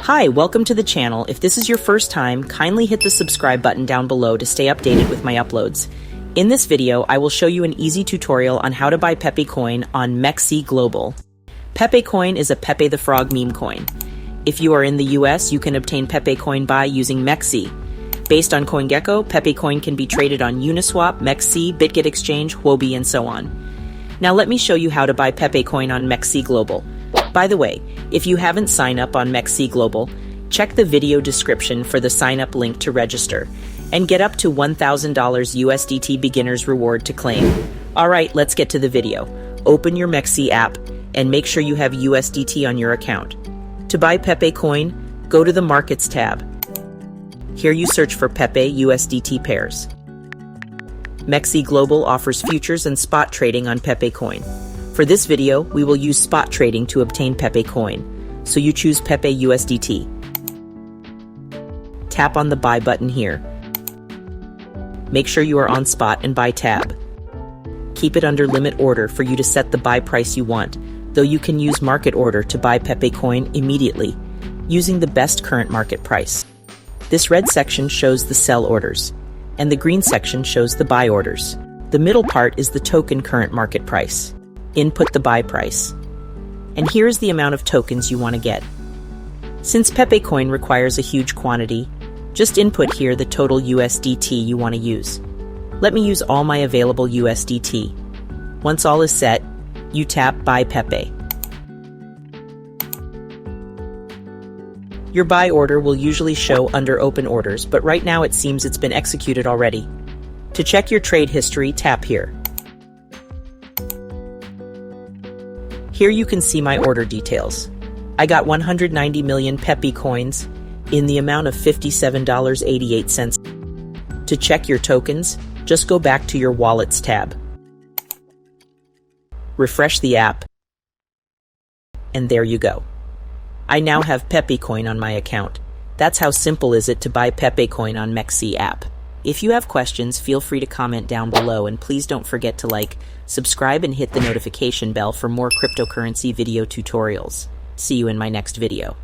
Hi, welcome to the channel. If this is your first time, kindly hit the subscribe button down below to stay updated with my uploads. In this video, I will show you an easy tutorial on how to buy Pepe Coin on MEXC Global. Pepe Coin is a Pepe the Frog meme coin. If you are in the US, you can obtain Pepe Coin buy using MEXC. Based on CoinGecko, Pepe Coin can be traded on Uniswap, MEXC, BitGet Exchange, Huobi, and so on. Now let me show you how to buy Pepe Coin on MEXC Global. By the way, if you haven't signed up on MEXC Global, check the video description for the sign up link to register and get up to $1,000 USDT beginner's reward to claim. Alright, let's get to the video. Open your MEXC app and make sure you have USDT on your account. To buy Pepe Coin, go to the Markets tab. Here you search for Pepe USDT pairs. MEXC Global offers futures and spot trading on Pepe Coin. For this video, we will use spot trading to obtain Pepe Coin, so you choose Pepe USDT. Tap on the buy button here. Make sure you are on spot and buy tab. Keep it under limit order for you to set the buy price you want, though you can use market order to buy Pepe Coin immediately, using the best current market price. This red section shows the sell orders, and the green section shows the buy orders. The middle part is the token current market price. Input the buy price. And here's the amount of tokens you want to get. Since Pepe Coin requires a huge quantity, just input here the total USDT you want to use. Let me use all my available USDT. Once all is set, you tap Buy Pepe. Your buy order will usually show under open orders, but right now it seems it's been executed already. To check your trade history, tap here. Here you can see my order details. I got 190 million Pepe coins in the amount of $57.88. To check your tokens, just go back to your Wallets tab. Refresh the app, and there you go. I now have Pepe Coin on my account. That's how simple is it to buy Pepe Coin on MEXC app. If you have questions, feel free to comment down below, and please don't forget to like, subscribe, and hit the notification bell for more cryptocurrency video tutorials. See you in my next video.